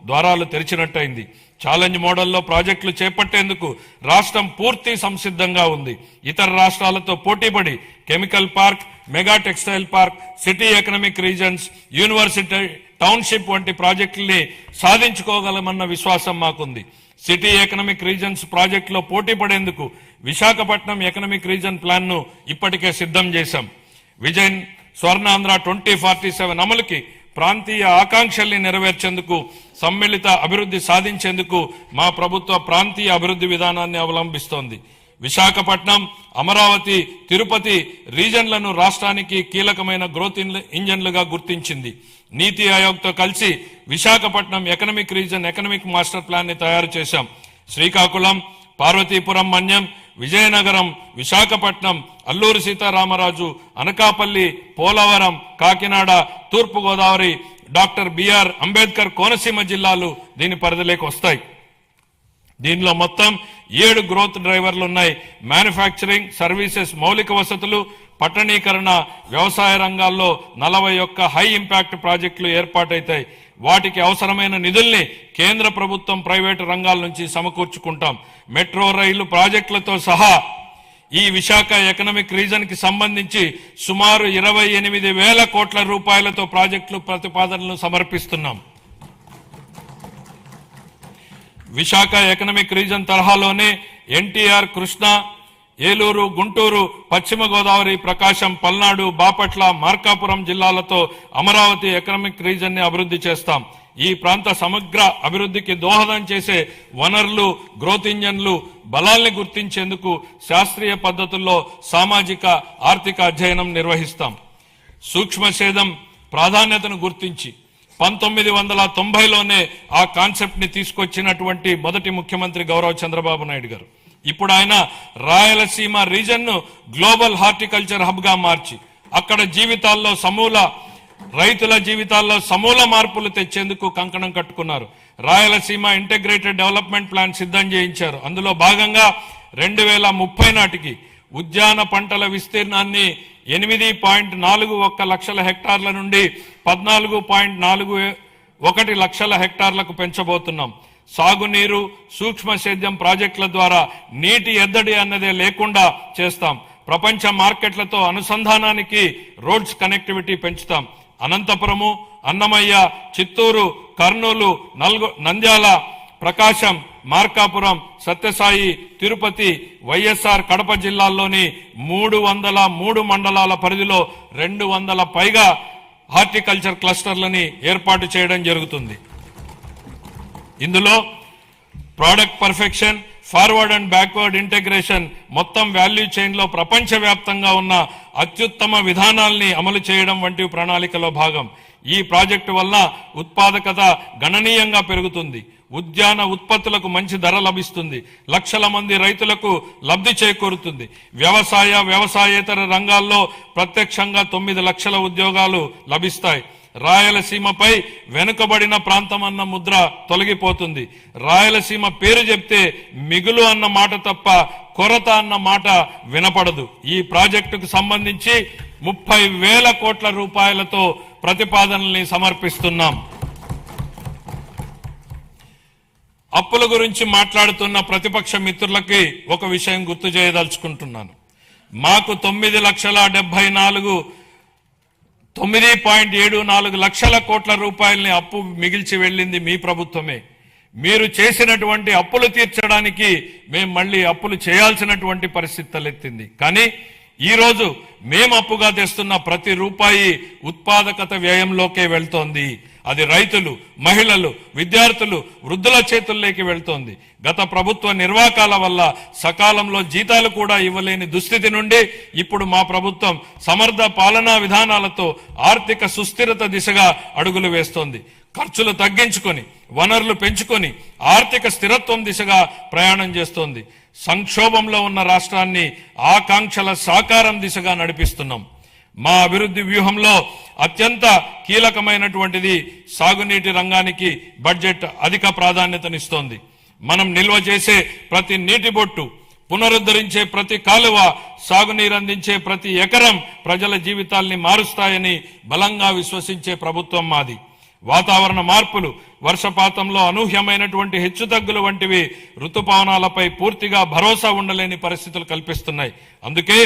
ద్వారాలు తెరిచినట్టయింది. ఛాలెంజ్ మోడల్లో ప్రాజెక్టులు చేపట్టేందుకు రాష్ట్రం పూర్తి సంసిద్ధంగా ఉంది. ఇతర రాష్ట్రాలతో పోటీపడి chemical park, mega textile park, city economic reasons, university township వంటి ప్రాజెక్టుల్ని సాధించుకోగలమన్న విశ్వాసం మాకుంది. సిటీ ఎకనామిక్ రీజన్స్ ప్రాజెక్టులో పోటీ పడేందుకు విశాఖపట్నం ఎకనామిక్ రీజన్ ప్లాన్ ను ఇప్పటికే సిద్ధం చేశాం. విజయన్ స్వర్ణాంధ్ర 2047 అమలుకి ప్రాంతీయ ఆకాంక్షల్ని నెరవేర్చేందుకు, సమ్మిళిత అభివృద్ధి సాధించేందుకు మా ప్రభుత్వ ప్రాంతీయ అభివృద్ధి విధానాన్ని అవలంబిస్తోంది. విశాఖపట్నం, అమరావతి, తిరుపతి రీజన్లను రాష్ట్రానికి కీలకమైన గ్రోత్ ఇంజన్లుగా గుర్తించింది. నీతి ఆయోగ్తో కలిసి Visakhapatnam economic reason economic master plan ని తయారు చేశాం. శ్రీకాకుళం, పార్వతీపురం, మన్యం, విజయనగరం, విశాఖపట్నం, అల్లూరు సీతారామరాజు, అనకాపల్లి, పోలవరం, కాకినాడ, తూర్పుగోదావరి, డాక్టర్ బిఆర్ అంబేద్కర్ కోనసీమ జిల్లాలు దీని పరిధిలోకి వస్తాయి. దీనిలో మొత్తం 7 గ్రోత్ డ్రైవర్లు ఉన్నాయి. మ్యానుఫ్యాక్చరింగ్, సర్వీసెస్, మౌలిక వసతులు, పట్టణీకరణ, వ్యవసాయ రంగాల్లో 41 హై ఇంపాక్ట్ ప్రాజెక్టులు ఏర్పాటైతాయి. వాటికి అవసరమైన నిధుల్ని కేంద్ర ప్రభుత్వం, ప్రైవేటు రంగాల నుంచి సమకూర్చుకుంటాం. మెట్రో రైలు ప్రాజెక్టులతో సహా ఈ విశాఖ ఎకనామిక్ రీజన్ కి సంబంధించి సుమారు 28,000 కోట్ల రూపాయలతో ప్రాజెక్టులు ప్రతిపాదనలు సమర్పిస్తున్నాం. విశాఖ ఎకనామిక్ రీజన్ తరహాలోనే ఎన్టీఆర్, కృష్ణా, ఏలూరు, గుంటూరు, పశ్చిమ గోదావరి, ప్రకాశం, పల్నాడు, బాపట్ల, మార్కాపురం జిల్లాలతో అమరావతి ఎకనామిక్ రీజన్ ని అభివృద్ధి చేస్తాం. ఈ ప్రాంత సమగ్ర అభివృద్ధికి దోహదం చేసే వనరులు, గ్రోత్ ఇంజన్లు, బలాల్ని గుర్తించేందుకు శాస్త్రీయ పద్ధతుల్లో సామాజిక ఆర్థిక అధ్యయనం నిర్వహిస్తాం. సూక్ష్మ సేద్యం ప్రాధాన్యతను గుర్తించి 1990లోనే ఆ కాన్సెప్ట్ ని తీసుకొచ్చినటువంటి మొదటి ముఖ్యమంత్రి గౌరవ చంద్రబాబు నాయుడు గారు. ఇప్పుడు ఆయన రాయలసీమ రీజన్ ను గ్లోబల్ హార్టికల్చర్ హబ్ గా మార్చి అక్కడ రైతుల జీవితాల్లో సమూల మార్పులు తెచ్చేందుకు కంకణం కట్టుకున్నారు. రాయలసీమ ఇంటిగ్రేటెడ్ డెవలప్మెంట్ ప్లాన్ సిద్ధం చేయించారు. అందులో భాగంగా 2030 నాటికి ఉద్యాన పంటల విస్తీర్ణాన్ని 8.41 లక్షల హెక్టార్ల నుండి 14.41 లక్షల హెక్టార్లకు పెంచబోతున్నాం. సాగునీరు, సూక్ష్మ సేద్యం ప్రాజెక్టుల ద్వారా నీటి ఎద్దడి అన్నదే లేకుండా చేస్తాం. ప్రపంచ మార్కెట్లతో అనుసంధానానికి రోడ్స్ కనెక్టివిటీ పెంచుతాం. అనంతపురము, అన్నమయ్య, చిత్తూరు, కర్నూలు, నంద్యాల, ప్రకాశం, మార్కాపురం, సత్యసాయి, తిరుపతి, వైఎస్ఆర్ కడప జిల్లాల్లోని 303 మండలాల పరిధిలో 200 పైగా హార్టికల్చర్ క్లస్టర్లని ఏర్పాటు చేయడం జరుగుతుంది. ఇందులో product perfection, forward and backward integration, మొత్తం వాల్యూ చైన్ లో ప్రపంచవ్యాప్తంగా ఉన్న అత్యుత్తమ విధానాల్ని అమలు చేయడం వంటి ప్రణాళికలో భాగం. ఈ ప్రాజెక్టు వల్ల ఉత్పాదకత గణనీయంగా పెరుగుతుంది. ఉద్యాన ఉత్పత్తులకు మంచి ధర లభిస్తుంది. లక్షల మంది రైతులకు లబ్ధి చేకూరుతుంది. వ్యవసాయేతర రంగాల్లో ప్రత్యక్షంగా 9 లక్షల ఉద్యోగాలు లభిస్తాయి. రాయలసీమపై వెనుకబడిన ప్రాంతం అన్న ముద్ర తొలగిపోతుంది. రాయలసీమ పేరు చెప్తే మిగులు అన్న మాట తప్ప కొరత అన్న మాట వినపడదు. ఈ ప్రాజెక్టుకు సంబంధించి 30,000 కోట్ల రూపాయలతో ప్రతిపాదనల్ని సమర్పిస్తున్నాం. అప్పుల గురించి మాట్లాడుతున్న ప్రతిపక్ష మిత్రులకి ఒక విషయం గుర్తు చేయదలుచుకుంటున్నాను. మాకు 9.74 లక్షల కోట్ల రూపాయలని అప్పు మిగిల్చి వెళ్ళింది మీ ప్రభుత్వమే. మీరు చేసినటువంటి అప్పులు తీర్చడానికి మేము మళ్ళీ అప్పులు చేయాల్సినటువంటి పరిస్థితి తలెత్తింది. కానీ ఈ రోజు మేము అప్పుగా తెస్తున్న ప్రతి రూపాయి ఉత్పాదకత వ్యయంలోకే వెళ్తోంది. అది రైతులు, మహిళలు, విద్యార్థులు, వృద్ధుల చేతుల్లోకి వెళ్తోంది. గత ప్రభుత్వ నిర్వాకాల వల్ల సకాలంలో జీతాలు కూడా ఇవ్వలేని దుస్థితి నుండి ఇప్పుడు మా ప్రభుత్వం సమర్థ పాలనా విధానాలతో ఆర్థిక సుస్థిరత దిశగా అడుగులు వేస్తోంది. ఖర్చులు తగ్గించుకొని, వనరులు పెంచుకొని ఆర్థిక స్థిరత్వం దిశగా ప్రయాణం చేస్తోంది. సంక్షోభంలో ఉన్న రాష్ట్రాన్ని ఆకాంక్షల సాకారం దిశగా నడిపిస్తున్నాం. మా అభివృద్ధి వ్యూహంలో అత్యంత కీలకమైనటువంటిది సాగునీటి రంగానికి బడ్జెట్ అధిక ప్రాధాన్యతనిస్తోంది. మనం నిల్వ చేసే ప్రతి నీటి బొట్టు, పునరుద్ధరించే ప్రతి కాలువ, సాగునీరు అందించే ప్రతి ఎకరం ప్రజల జీవితాల్ని మారుస్తాయని బలంగా విశ్వసించే ప్రభుత్వం మాది. వాతావరణ మార్పులు, వర్షపాతంలో అనూహ్యమైనటువంటి హెచ్చుతగ్గులు వంటివి ఋతుపవనాలపై పూర్తిగా భరోసా ఉండలేని పరిస్థితులు కల్పిస్తున్నాయి. అందుకే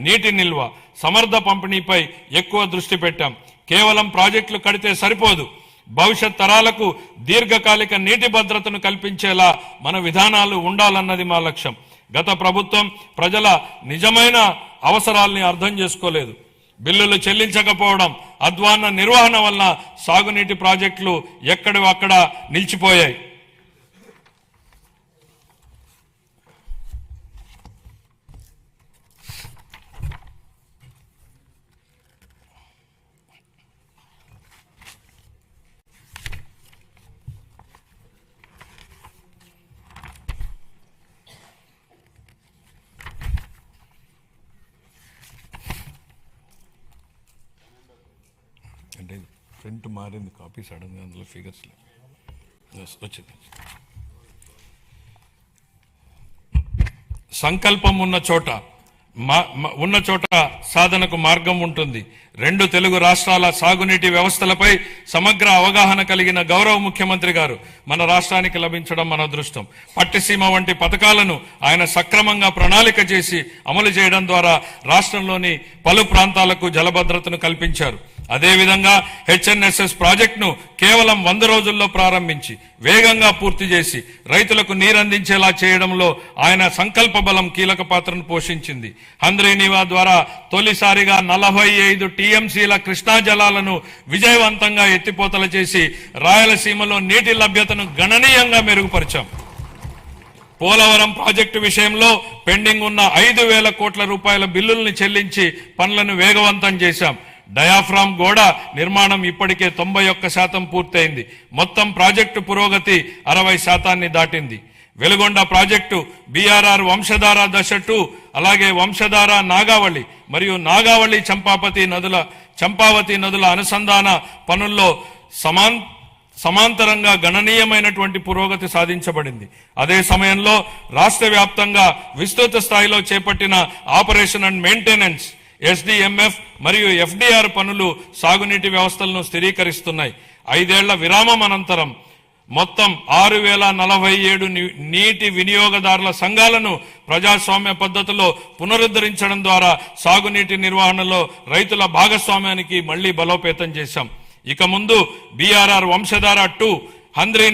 నీటి నిల్వ, సమర్థ పంపిణీపై ఎక్కువ దృష్టి పెట్టాం. కేవలం ప్రాజెక్టులు కడితే సరిపోదు. భవిష్యత్ తరాలకు దీర్ఘకాలిక నీటి భద్రతను కల్పించేలా మన విధానాలు ఉండాలన్నది మా లక్ష్యం. గత ప్రభుత్వం ప్రజల నిజమైన అవసరాల్ని అర్థం చేసుకోలేదు. బిల్లులు చెల్లించకపోవడం, అధ్వాన్న నిర్వహణ వల్ల సాగునీటి ప్రాజెక్టులు ఎక్కడివక్కడ నిలిచిపోయాయి. అంటే ప్రింట్ మారింది, కాపీ సడన్గా అందులో ఫిగర్స్ వచ్చింది. సంకల్పం ఉన్న చోట సాధనకు మార్గం ఉంటుంది. 2 తెలుగు రాష్ట్రాల సాగునీటి వ్యవస్థలపై సమగ్ర అవగాహన కలిగిన గౌరవ ముఖ్యమంత్రి గారు మన రాష్ట్రానికి లభించడం మన అదృష్టం. పట్టిసీమ వంటి పథకాలను ఆయన సక్రమంగా ప్రణాళిక చేసి అమలు చేయడం ద్వారా రాష్ట్రంలోని పలు ప్రాంతాలకు జలభద్రతను కల్పించారు. అదేవిధంగా హెచ్ఎన్ఎస్ఎస్ ప్రాజెక్టును కేవలం 100 రోజుల్లో ప్రారంభించి వేగంగా పూర్తి చేసి రైతులకు నీరందించేలా చేయడంలో ఆయన సంకల్ప బలం కీలక పాత్రను పోషించింది. హంద్రీనీవా ద్వారా తొలిసారిగా 45 టీఎంసీల కృష్ణా జలాలను విజయవంతంగా ఎత్తిపోతల చేసి రాయలసీమలో నీటి లభ్యతను గణనీయంగా మెరుగుపరిచాం. పోలవరం ప్రాజెక్టు విషయంలో పెండింగ్ ఉన్న 5,000 కోట్ల రూపాయల బిల్లుల్ని చెల్లించి పనులను వేగవంతం చేశాం. డయాఫ్రామ్ గోడ నిర్మాణం ఇప్పటికే 91% పూర్తయింది. మొత్తం ప్రాజెక్టు పురోగతి 60% దాటింది. వెలుగొండ ప్రాజెక్టు, బీఆర్ఆర్ వంశధార దశ 2, అలాగే వంశధార నాగావళి మరియు నాగావళి చంపావతి నదుల అనుసంధాన పనుల్లో సమాంతరంగా గణనీయమైనటువంటి పురోగతి సాధించబడింది. అదే సమయంలో రాష్ట్ర వ్యాప్తంగా విస్తృత స్థాయిలో చేపట్టిన ఆపరేషన్ అండ్ మెయింటెనెన్స్, ఎస్డిఎంఎఫ్ మరియు ఎఫ్డిఆర్ పనులు సాగునీటి వ్యవస్థలను స్థిరీకరిస్తున్నాయి. 5 ఏళ్ల విరామం అనంతరం మొత్తం 6,047 నీటి వినియోగదారుల సంఘాలను ప్రజాస్వామ్య పద్ధతిలో పునరుద్ధరించడం ద్వారా సాగునీటి నిర్వహణలో రైతుల భాగస్వామ్యానికి మళ్లీ బలోపేతం చేశాం. ఇక ముందు బీఆర్ఆర్ వంశధార 2, హంద్రీ